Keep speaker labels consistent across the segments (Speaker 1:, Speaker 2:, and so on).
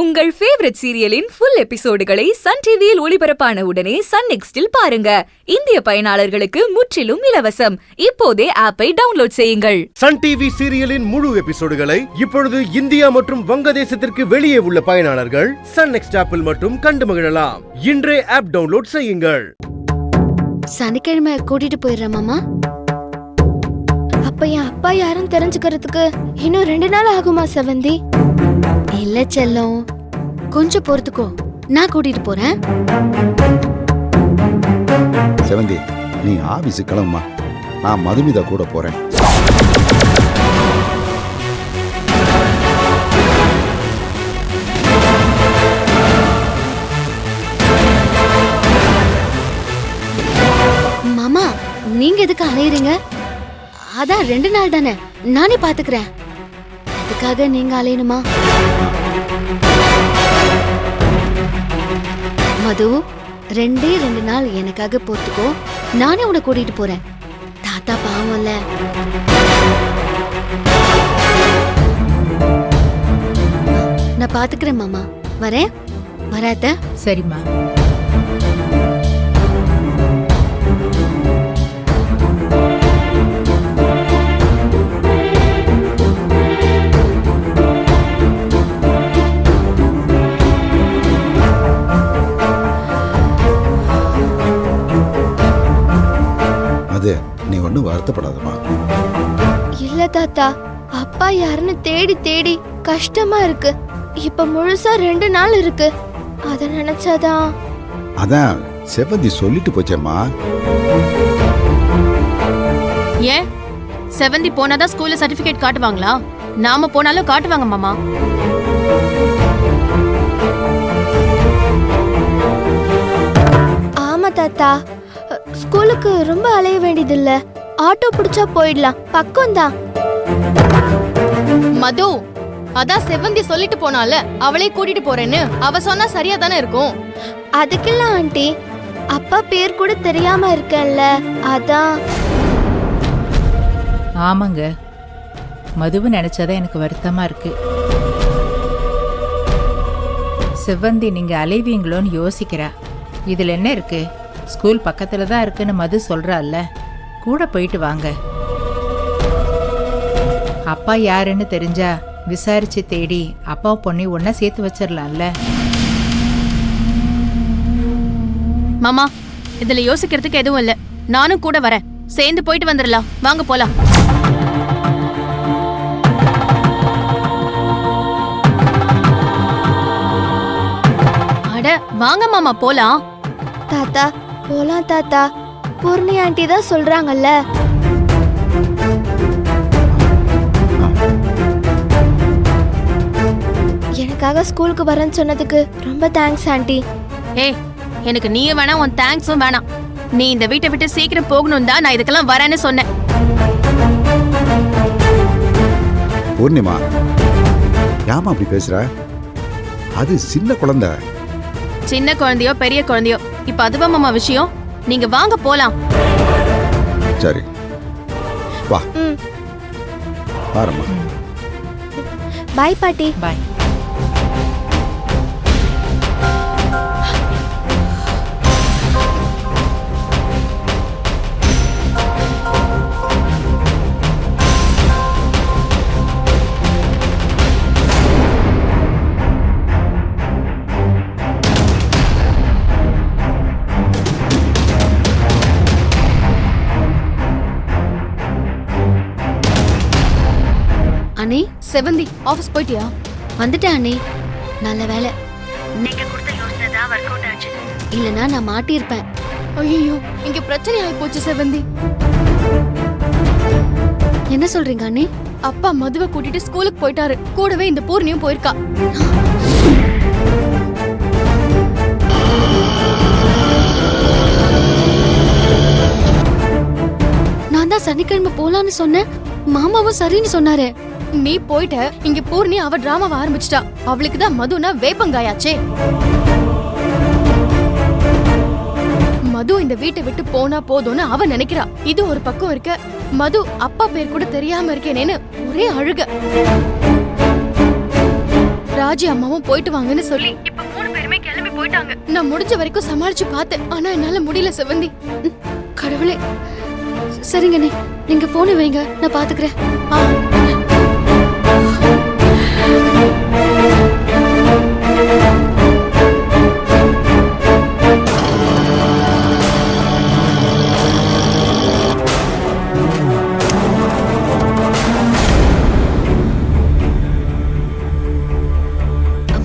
Speaker 1: உங்கள் favourite சீரியலின் full எபிசோடுகளை Sun டிவியில் ஒளிபரப்பான உடனே சன் நெக்ஸ்டில் பாருங்க. இந்திய பயனாளர்களுக்கு முற்றிலும் இலவசம். இப்போதே ஆப்பை டவுன்லோட் செய்யுங்கள்.
Speaker 2: சன் டிவி சீரியலின் முழு எபிசோடுகளை இப்பொழுது இந்தியா மற்றும் வங்கதேசத்திற்கு வெளியே உள்ள பயனாளர்கள் சன் நெக்ஸ்ட் ஆப்பில் மட்டும் கண்டு மகிழலாம். இன்றே ஆப் டவுன்லோட் செய்யுங்கள்.
Speaker 3: சனிக்கிழமை கூட்டிட்டு போயிடுறேன் மாமா. அப்ப என் அப்பா யாரும் தெரிஞ்சுக்கிறதுக்கு இன்னும் 2 நாள் ஆகுமா செவந்தி? இல்ல செல்லம், கொஞ்சம் பொறுத்துக்கோ, நான் கூட்டிட்டு போறேன்.
Speaker 4: செவந்தி, நீ ஆபீஸ் கிளம்புமா, நான் மதுமிதா கூட போறேன்.
Speaker 3: மாமா, நீங்க எதுக்கு அலையுறீங்க? அதான் 2 நாள் தானே, நானே பாத்துக்கிறேன். அதுக்காக நீங்க அலையணுமா? மது, 2 நாள் எனக்காக பொறுத்துக்கோ, நானே உன்னை கூட்டிட்டு போறேன். தாத்தா பாவம்ல. நான் பாத்துக்கிறேன் மாமா. வரேன். வராத?
Speaker 5: சரிம்மா.
Speaker 4: அது நீ ஒன்னும் வருத்தப்படாதமா.
Speaker 3: இல்ல தாத்தா, அப்பா யாருன்னு தேடி தேடி கஷ்டமா இருக்கு. இப்ப முழுசா 2 நாள் இருக்கு. அத நினைச்சாதான்.
Speaker 4: அதான் செவந்தி சொல்லிட்டு போச்சேம்மா.
Speaker 6: ஏன் செவந்தி போனாதான் ஸ்கூல்ல சர்டிபிகேட் காட்டுவாங்களா? நாம போனாலும் காட்டுவாங்க மாமா.
Speaker 3: ஆமா தாத்தா, ஸ்கூலுக்கு ரொம்ப அலைய வேண்டியதில்ல. ஆட்டோ பிடிச்சா போயிடலாம், பக்கம்தான்.
Speaker 6: மது, அதான் செவந்தி சொல்லிட்டு போனால அவளே கூட்டிட்டு போறேன்னு. அவ சொன்னா சரியா தானே இருக்கும்.
Speaker 3: அதுக்கெல்லாம் ஆண்டி, அப்பா பேர் கூட தெரியாம இருக்கேன்ல, அதான்.
Speaker 5: ஆமாங்க, மதுவை நினைச்சாதான் எனக்கு வருத்தமா இருக்கு. செவ்வந்தி நீங்க அலைவீங்களோன்னு யோசிக்கிறா. இதுல என்ன இருக்கு? ஸ்கூல் பக்கத்துல தான் இருக்குன்னு மது சொல்றாள்ல, கூட போயிட்டு வாங்க. அப்பா யாருன்னு தெரிஞ்சா விசாரிச்சு தேடி அப்பா பொண்ணை ஒன்னா சேர்த்து வச்சிடலாம்ல.
Speaker 6: மாமா, இதுல யோசிக்கிறதுக்கு எதுவும் இல்ல. நானும் கூட வரேன், சேர்ந்து போயிட்டு வந்துடலாம். வாங்க போலாம். அட வாங்க மாமா, போலாம்.
Speaker 3: தாத்தா போலாம் தாத்தா, பூர்ணி ஆண்டி தான் சொல்றாங்கல்ல. எனக்காக ஸ்கூலுக்கு வரேன்னு சொன்னதுக்கு ரொம்ப தேங்க்ஸ் ஆண்டி.
Speaker 6: ஏய், எனக்கு நீயும் வேணாம், உன் தேங்க்ஸும் வேணாம். நீ இந்த வீட்டை விட்டு சீக்கிரம் போகணும் தான் நான் இதுக்கெல்லாம் வரேன்னு சொன்னேன்.
Speaker 4: பூர்ணிமா, ஏமா அப்படி பேசுற? அது சின்ன குழந்தை.
Speaker 6: சின்ன குழந்தையோ பெரிய குழந்தையோ இப்ப அதுவா மாமா விஷயம்? நீங்க வாங்க போலாம்.
Speaker 4: சரி வா. பாருமா.
Speaker 3: பாய் பாட்டி.
Speaker 5: பாய்.
Speaker 3: அண்ணே,
Speaker 6: செவந்தி ஆபீஸ் போயிட்டியா?
Speaker 3: வந்துட்டேன் அண்ணே. நல்ல வேலை, நீங்க கொடுத்த யோசனை தான் வொர்க் அவுட் ஆச்சு. இல்லனா நான் மாட்டியிருப்பேன்.
Speaker 6: ஐயோ, இங்க பிரச்சனை ஆகி போச்சு செவந்தி.
Speaker 3: என்ன சொல்றீங்க அண்ணே?
Speaker 6: அப்பா மதுவை கூட்டிட்டு ஸ்கூலுக்கு போயிட்டாரு. கூடவே இந்த பூர்ணியும் போயிருக்கா.
Speaker 3: நான் தான் சனிக்கிழமை போலான்னு சொன்னேன், மாமாவும் சரின்னு சொன்னாரு.
Speaker 6: நீ போயிட்ட, இங்க பூர்ணி அவ டிராமாவை ஆரம்பிச்சிட்டா. அவளுக்கு தான் மதுனா வேப்பங்காயாச்சே. மது இந்த வீட்டை விட்டு போனா போதும்னு அவ நினைக்கிறா. இது ஒரு பக்கம் இருக்க, மது அப்பா பேர் கூட தெரியாம இருக்கேனேன்னு ஒரே அழுக.
Speaker 3: ராஜி அம்மாவும் போயிட்டு வாங்கன்னு சொல்லி இப்ப 3 பேருமே கிளம்பி போயிட்டாங்க. நான் முடிஞ்ச வரைக்கும் சமாளிச்சு பார்த்தேன். ஆனா என்னால முடியல செவந்தி. கடவுளே. சரிங்க நீங்க போனை வைங்க, நான் பாத்துக்கிறேன்.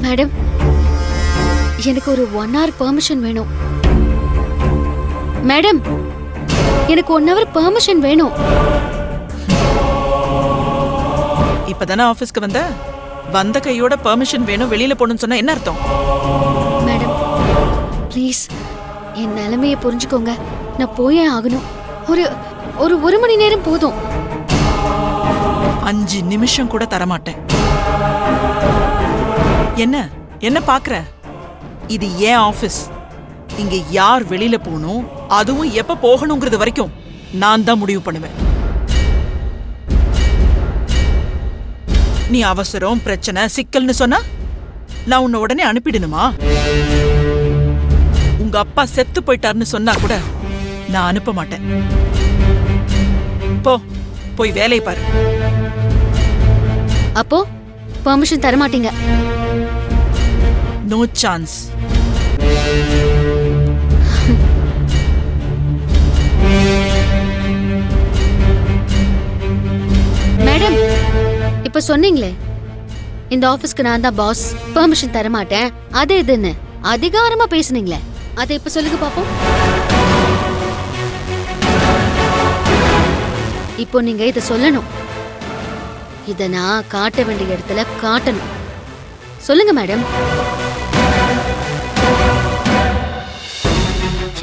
Speaker 3: மேடம், எனக்கு ஒரு 1 hour பெர்மிஷன் வேணும். மேடம், எனக்கு 1 hour பெர்மிஷன் வேணும்.
Speaker 7: இப்பதானே ஆபீஸ்க்கு வந்த கையோட பெர்மிஷன் வேணும் வெளியில போகணும்னு சொன்னா என்ன அர்த்தம்?
Speaker 3: மேடம் ப்ளீஸ் என் நிலைமையை புரிஞ்சுக்கோங்க. நான் போயே ஆகணும். ஒரு மணி நேரம் போதும்.
Speaker 7: 5 நிமிஷம் கூட தரமாட்டேன். என்ன பாக்குற? இது ஏன் ஆபீஸ். இங்க யார் வெளியில போகணும், அதுவும் எப்ப போகணுங்கிறது வரைக்கும் நான் தான் முடிவு பண்ணுவேன். நீ அவசரம், பிரச்சனை, சிக்கல்னு சொன்னா நான் உன்னை உடனே அனுப்பிடணுமா? உங்க அப்பா செத்து போயிட்டாருன்னு சொன்னா கூட நான் அனுப்ப மாட்டேன். போய் வேலையை பாரு.
Speaker 3: அப்போ பெர்மிஷன் தர மாட்டீங்க?
Speaker 7: No chance.
Speaker 3: மேடம், இப்ப சொன்னீங்களே இந்த ஆபீஸ்க்கு நான் தான் பாஸ், பெர்மிஷன் தர மாட்டேன், அது இதுன்னு அதிகாரமா பேசுனீங்களே, அதை இப்ப சொல்லுங்க பாப்போம். இப்போ நீங்க இத சொல்லணும். இத நான் காட்ட வேண்டிய இடத்துல காட்டணும். சொல்லுங்க மேடம்.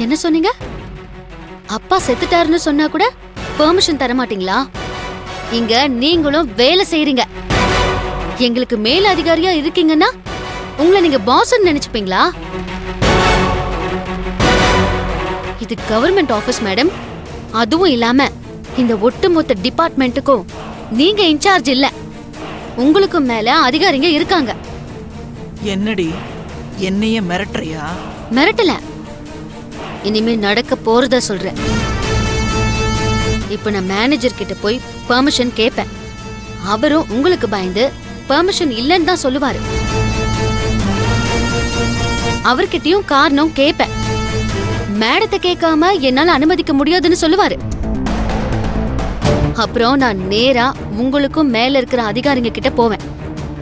Speaker 3: என்ன சொன்னீங்க? அப்பா செத்துட்டாருன்னு சொன்னா கூட பெர்மிஷன் தர மாட்டீங்களா? இங்க நீங்களும் வேலை செய்றீங்க. எங்களுக்கு மேல் அதிகாரியா இருக்கீங்கன்னா உங்களை நீங்க பாஸ்ன்னு நினைச்சுப்பீங்களா? இது கவர்மெண்ட் ஆபீஸ் மேடம். அதுவும் இல்லாம இந்த ஒட்டுமொத்த டிபார்ட்மெண்ட்டுக்கும் நீங்க இன்சார்ஜ் இல்ல. உங்களுக்கும் மேல அதிகாரிங்க இருக்காங்க.
Speaker 7: என்னடி என்னைய மிரட்டுறியா?
Speaker 3: மிரட்டல, இனிமே நடக்க போறதா சொல்றேன். இப்ப நான் மேனேஜர் கிட்ட போய் பெர்மிஷன் கேட்பேன். அவரும் உங்களுக்கு பயந்து பெர்மிஷன் இல்லைன்னு தான் சொல்லுவாரு. அவர்கிட்டயும் காரணம் கேட்பேன். மேடத்தை கேட்காம என்னால அனுமதிக்க முடியாதுன்னு சொல்லுவாரு. அப்புறம் நான் நேரா உங்களுக்கும் மேல இருக்கிற அதிகாரிங்க கிட்ட போவேன்.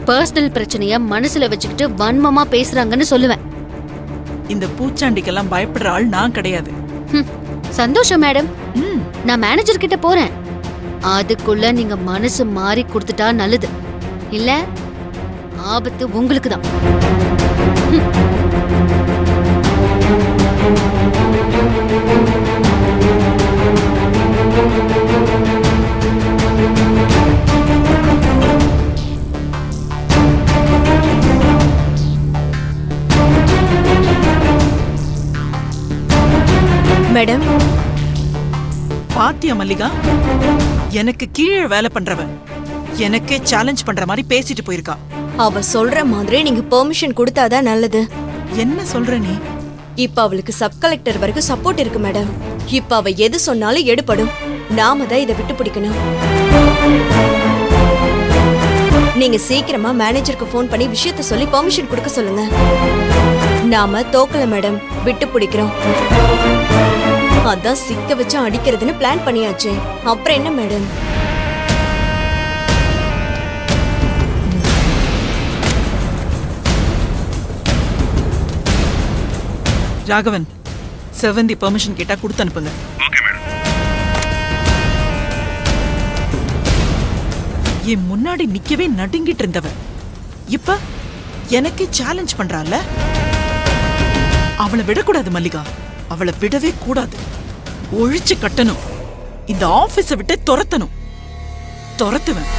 Speaker 3: பர்சனல் பிரச்சனைய மனசுல வச்சுக்கிட்டு வன்மமா பேசுறாங்கன்னு சொல்லுவேன்.
Speaker 7: இந்த பூச்சாண்டிக்கெல்லாம் பயப்படுற ஆள் நான் கிடையாது.
Speaker 3: சந்தோஷம் மேடம். நான் மேனேஜர் கிட்ட போறேன். அதுக்குள்ள நீங்க மனசு மாறி கொடுத்துட்டா நல்லது. இல்ல ஆபத்து உங்களுக்கு தான்.
Speaker 8: மேடம்,
Speaker 7: பாத்தியா மல்லிகா, எனக்கு கீழே வேலை பண்றவன் எனக்கே சேலஞ்ச் பண்ற மாதிரி பேசிட்டு போயிருக்கா.
Speaker 8: அவ சொல்ற மாதிரி நீங்க பெர்மிஷன் கொடுத்தாதான் நல்லது.
Speaker 7: என்ன சொல்ற நீ?
Speaker 8: இப்ப அவளுக்கு சப் கலெக்டர் வரைக்கும் சப்போர்ட் இருக்கு மேடம். இப்ப அவ எது சொன்னாலும் எடுபடும். நாம தான் இதை விட்டு பிடிக்கணும். நீங்க சீக்கிரமா மேனேஜருக்கு ஃபோன் பண்ணி விஷயத்த சொல்லி பெர்மிஷன் கொடுக்க சொல்லுங்க. நாம தோக்கல மேடம், விட்டு பிடிக்கிறோம். அதான் சிக்க வச்சு அடிக்கிறதுன்னு பிளான் பண்ணியாச்சு. அப்புறம் என்ன மேடம்?
Speaker 7: ராகவன், செவந்தி பெர்மிஷன் கேட்டா கொடுத்து அனுப்புங்க. என் முன்னாடி நிக்கவே நடுங்கிட்டு இருந்தவ இப்ப எனக்கு சேலஞ்ச் பண்றால. அவளை விடக்கூடாது மல்லிகா, அவளை விடவே கூடாது. ஒழிச்சு கட்டணும். இந்த ஆபீஸை விட்டு துரத்தணும். துரத்துவேன்.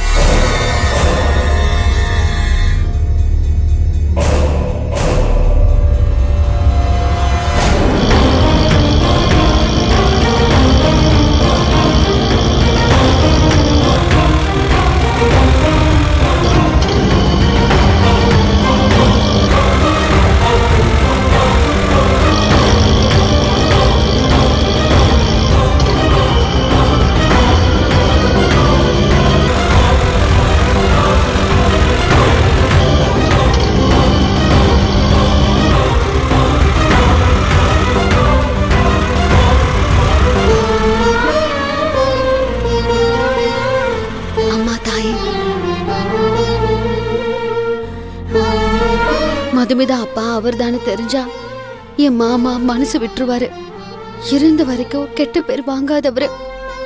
Speaker 3: மதுமிதா அப்பா அவர்தானு தெரிஞ்சா என் மாமா மனசு விட்டுருவாரு. இருந்த வரைக்கும் கெட்ட பேர் வாங்காதவரு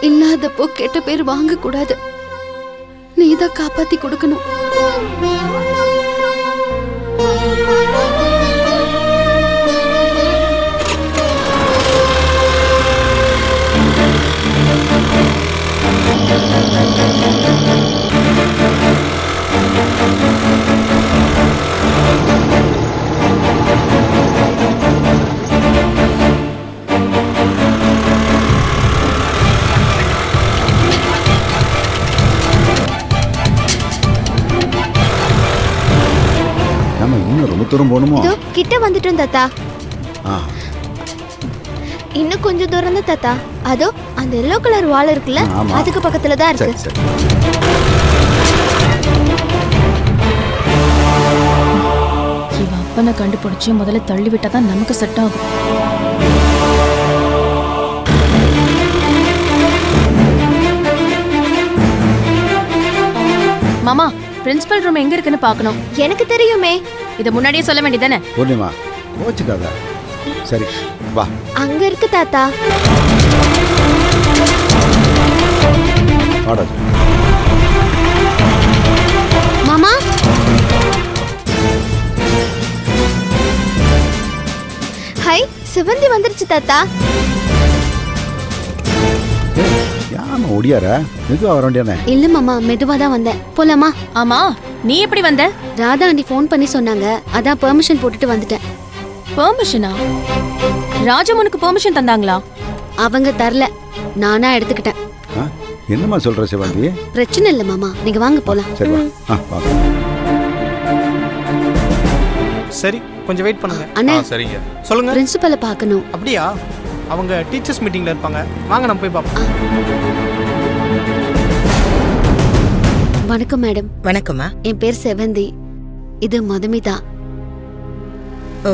Speaker 3: இல்லாதப்போ கெட்ட பேர் வாங்க கூடாது. நீதான் காப்பாத்தி கொடுக்கணும்.
Speaker 4: நம்ம இன்னும் ரொம்ப தூரம் போகணுமோ?
Speaker 9: இதோ கிட்ட வந்துட்டோம் தாத்தா.
Speaker 4: ஆ,
Speaker 9: இன்னும் கொஞ்சம் தூரம் தான் தாத்தா. அதோ அந்த எல்லோ கலர் வால் இருக்குல்ல,
Speaker 4: ஆமா.
Speaker 9: அதுக்கு பக்கத்துல தான் இருக்கு.
Speaker 4: சரி சரி.
Speaker 6: இவ அப்பனை கண்டுபிடிச்சு முதல்ல தள்ளி விட்டா தான் நமக்கு செட் ஆகும். மாமா, பிரின்சிபல் ரூம் எங்க இருக்குன்னு பார்க்கணும்.
Speaker 9: எனக்கு தெரியுமே.
Speaker 6: இத முன்னாடியே சொல்ல வேண்டியதானே?
Speaker 4: பூர்ணிமா கோச்சுக்காத. சரி வா.
Speaker 9: அங்க இருக்கு தாத்தா.
Speaker 4: வாடா.
Speaker 9: மாமா, ஹை, சிவந்தி வந்துருச்சு தாத்தா.
Speaker 4: யாம ஒடியார மெதுவா வர வேண்டியானே?
Speaker 3: இல்ல மாமா, மெதுவா தான் வந்தேன். போலாமா?
Speaker 6: ஆமா, நீ எப்படி வந்த?
Speaker 3: ராதா ஆண்டி ஃபோன் பண்ணி சொன்னாங்க, அதான் பெர்மிஷன் போட்டுட்டு வந்துட்டேன்.
Speaker 6: பெர்மிஷனா? ராஜம் உனக்கு பெர்மிஷன் தந்தாங்களா?
Speaker 3: அவங்க தரல, நானா எடுத்துக்கிட்டேன்.
Speaker 4: ஆ, என்னம்மா சொல்ற சிவந்தி?
Speaker 3: பிரச்சனை இல்ல மாமா, நீங்க வாங்க போலாம்.
Speaker 4: சரி வா. ஆ, வா.
Speaker 10: சரி, கொஞ்சம் வெயிட் பண்ணுங்க.
Speaker 3: அண்ணா,
Speaker 10: சரிங்க. சொல்லுங்க.
Speaker 3: பிரின்சிபலை பார்க்கணும்.
Speaker 10: அப்படியா? அவங்க டீச்சர்ஸ் மீட்டிங்ல இருப்பாங்க. வாங்க நம்ம போய் பார்ப்போம்.
Speaker 3: வணக்கம் மேடம்.
Speaker 11: வணக்கம்மா.
Speaker 3: என் பேர் செவந்தி. இது மதுமிதா.
Speaker 11: ஓ,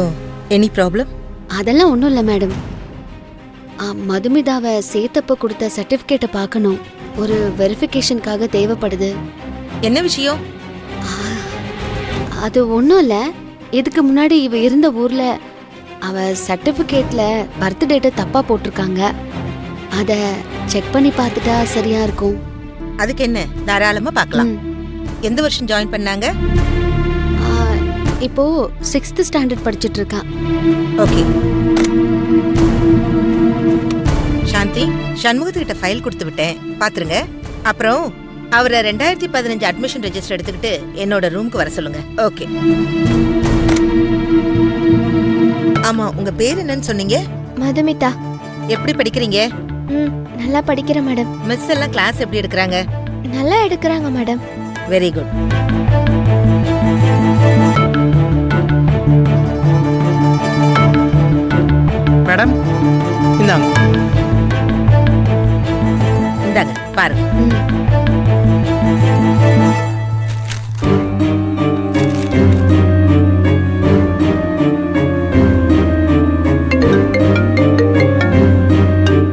Speaker 11: எனி ப்ராப்ளம்?
Speaker 3: அதெல்லாம் ஒண்ணும் இல்ல மேடம். மதுமிதாவை சேர்த்தப்ப கொடுத்த சர்டிபிகேட்டை பார்க்கணும். ஒரு வெரிஃபிகேஷனுக்காக தேவைப்படுது.
Speaker 11: என்ன விஷயம்?
Speaker 3: அது ஒண்ணும் இல்ல. இதுக்கு முன்னாடி இவ இருந்த ஊர்ல அவ சர்டிபிகேட்ல பர்த் டேட்டை தப்பா போட்டிருக்காங்க. அத செக் பண்ணி பார்த்துட்டா சரியா இருக்கும்.
Speaker 11: அதுக்கு என்ன, தாராளமா பார்க்கலாம்.
Speaker 3: ம்.
Speaker 11: எந்த வருஷம் ஜாயின் பண்ணாங்க?
Speaker 3: இப்போ 6th ஸ்டாண்டர்ட் படிச்சிட்டு இருக்கா.
Speaker 11: ஓகே. சாந்தி, சண்முகத்துக்கிட்ட ஃபைல் கொடுத்து விட்டேன், பாத்துருங்க. அப்புறம் அவரை 2015 அட்மிஷன் ரெஜிஸ்டர் எடுத்துக்கிட்டு என்னோட ரூமுக்கு வர சொல்லுங்க. ஓகே. ஆமா, உங்க பேர் என்னன்னு சொன்னீங்க?
Speaker 9: மதுமிதா.
Speaker 11: எப்படி படிக்கிறீங்க?
Speaker 9: நல்லா படிக்கிறேன் மேடம்.
Speaker 11: மிஸ் எல்லாம் கிளாஸ் எப்படி எடுக்கிறாங்க?
Speaker 9: நல்லா எடுக்கிறாங்க மேடம்.
Speaker 11: Very good.
Speaker 10: மேடம், இந்தாங்க.
Speaker 11: இந்தாங்க பாருங்க.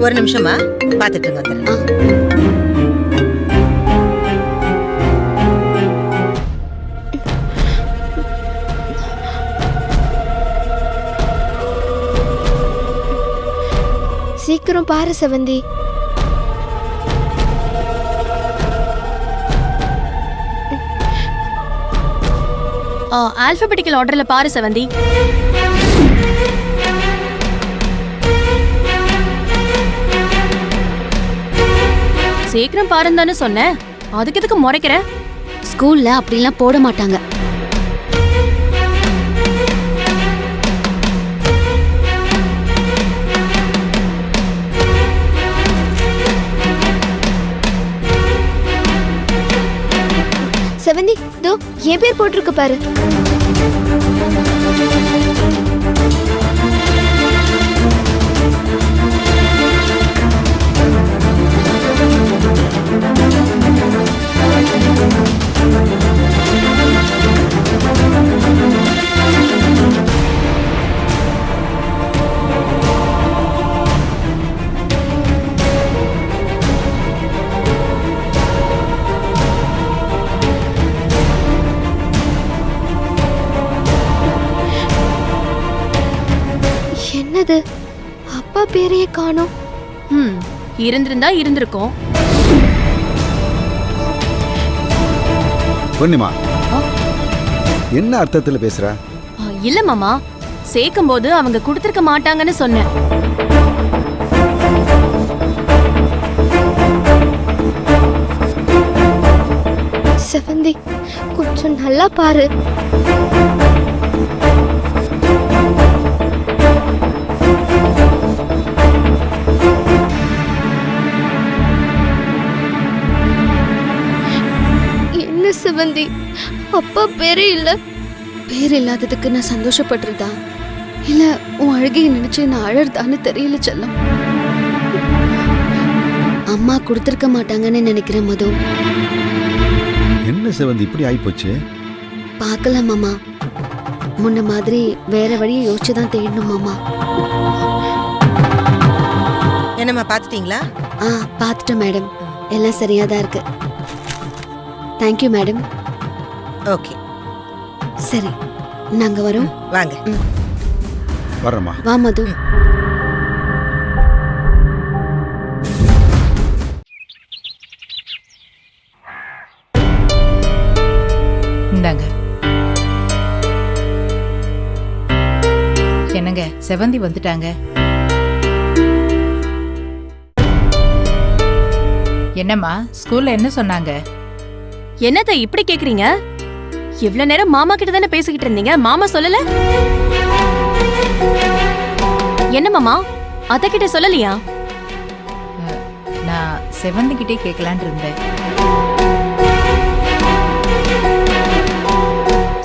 Speaker 11: ஒரு நிமிஷமா பாத்துட்டு இருங்க.
Speaker 9: சீக்கிரம் பாரு செவந்தி.
Speaker 6: ஆல்பபெட்டிக்கல் ஆர்டர்ல பாரு செவந்தி. சீக்கிரம் பாருன்னு தானே சொன்னேன், அதுக்கு எதுக்கு முறைக்கிற?
Speaker 3: ஸ்கூல்ல அப்படிலாம் போட மாட்டாங்க.
Speaker 9: செவந்தி, தோ என் பேர் போட்டிருக்கு பாரு. என்னது அப்பா பேரையே காணோம்.
Speaker 6: இருந்திருந்தா இருந்திருக்கும்.
Speaker 4: பொன்னிமா, என்ன அர்த்தத்துல பேசுற?
Speaker 6: இல்ல மாமா, சேர்க்கும் போது அவங்க கொடுத்திருக்க மாட்டாங்கன்னு சொன்னேன்.
Speaker 9: செவந்தி, கொஞ்சம் நல்லா பாரு. என்ன செவந்தி, அப்பா பேரே இல்ல.
Speaker 3: பேர் இல்லாததுக்கு நான் சந்தோஷப்படுறதா இல்ல உன் அழுகையை நினைச்சு நான் அழறதான்னு தெரியல செல்லம். அம்மா கொடுத்திருக்க மாட்டாங்கன்னு நினைக்கிறேன் மது.
Speaker 4: என்ன செவந்தி இப்படி ஆயிப்போச்சு?
Speaker 3: பார்க்கலாம் மாமா, முன்ன மாதிரி வேற வழியை யோசிச்சுதான் தேடணும் மாமா.
Speaker 11: என்னம்மா பாத்துட்டீங்களா?
Speaker 3: பார்த்துட்டேன் மேடம், எல்லாம் சரியா தான் இருக்கு. Thank you madam.
Speaker 11: ஓகே,
Speaker 3: சரி, நாங்க வரோம்.
Speaker 11: வாங்க.
Speaker 4: வர்றேம்மா.
Speaker 3: வா மது.
Speaker 5: இந்தாங்க. என்னங்க, செவந்தி வந்துட்டாங்க. என்னம்மா, ஸ்கூல்ல என்ன சொன்னாங்க?
Speaker 6: என்னத்த இப்படி கேக்குறீங்க? இவ்ளோ நேரம் மாமா கிட்ட தானே பேசிக்கிட்டு இருந்தீங்க, மாமா சொல்லல? என்ன மாமா, அத்த கிட்ட சொல்லலையா?
Speaker 5: நான் செவந்தி கிட்டே கேட்கலான் இருந்தேன்.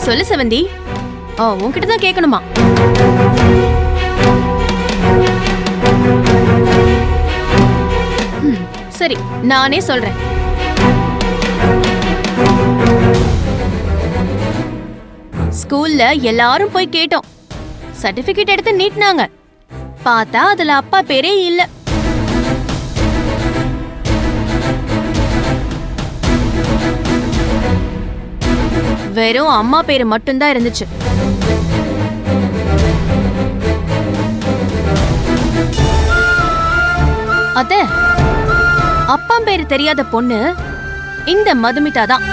Speaker 6: சொல்லு செவந்தி. உன்கிட்ட தான் கேட்கணுமா? சரி, நானே சொல்றேன். ஸ்கூல்ல எல்லாரும் போய் கேட்டோம். சர்டிபிகேட் எடுத்து நீட்டினாங்க. பார்த்தா அதுல அப்பா பேரே இல்ல. வெறும் அம்மா பேரு மட்டும்தான் இருந்துச்சு. அத அப்பா பேரு தெரியாத பொண்ணு இந்த மதுமிதா தான்.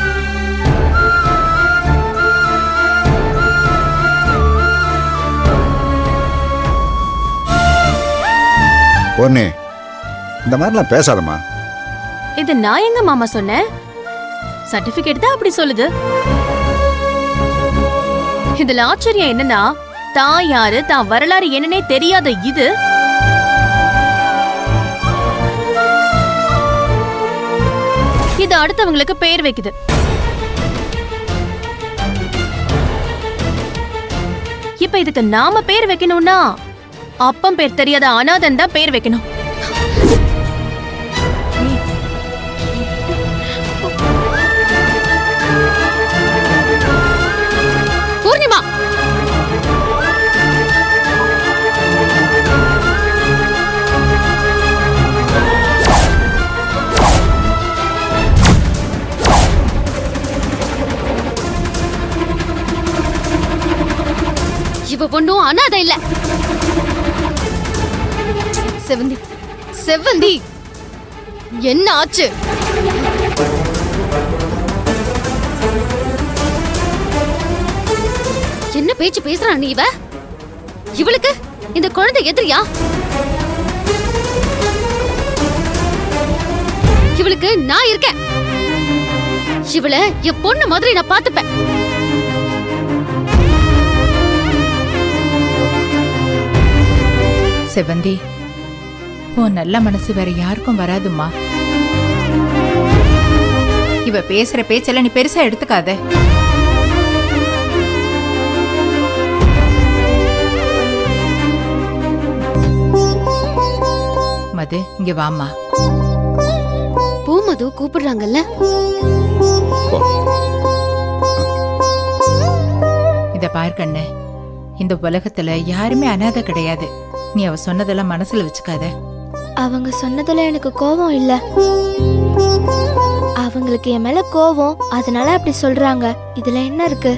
Speaker 4: பொண்ணே, இந்த மாதிரிலாம் பேசாதம்மா.
Speaker 6: இது நான் எங்க மாமா சொன்னேன்? சர்டிபிகேட் தான் அப்படி சொல்லுது. இதுல ஆச்சரியம் என்னன்னா, தான் யாரு, தான் வரலாறு என்னன்னே தெரியாத இது இது அடுத்தவங்களுக்கு பேர் வைக்குது. இப்ப இதுக்கு நாம பேர் வைக்கணும்னா அப்பம் பேர் தெரியாத அனாதன் தான் பேர் வைக்கணும். பூர்ணிமா,
Speaker 3: இவ ஒண்ணும் அனாதை இல்ல.
Speaker 9: செவந்தி, செவந்தி, என்ன ஆச்சு?
Speaker 3: என்ன பேச்சு பேசுறான் நீ? இவளுக்கு இந்த குழந்தை எதிரியா? இவளுக்கு நான் இருக்கேன். இவளை என் பொண்ணு மாதிரி நான் பாத்துப்பேன்.
Speaker 5: செவந்தி, உன் நல்ல மனசு வேற யாருக்கும் வராதுமா. இவ பேசுற பேச்செல்லாம் நீ பெருசா எடுத்துக்காத. மது, இங்க வாமா.
Speaker 3: போ மது, கூப்பிடுறாங்கல்ல.
Speaker 5: இத பார் கண்ணு, இந்த உலகத்துல யாருமே அனாதை கிடையாது. நீ அவ சொன்னதெல்லாம் மனசுல வச்சுக்காத.
Speaker 9: அவங்க சொன்னதுல எனக்கு கோபம் இல்ல. அவங்களுக்கு என் மேல கோபம், அதனால அப்படி சொல்றாங்க. இதுல என்ன இருக்கு?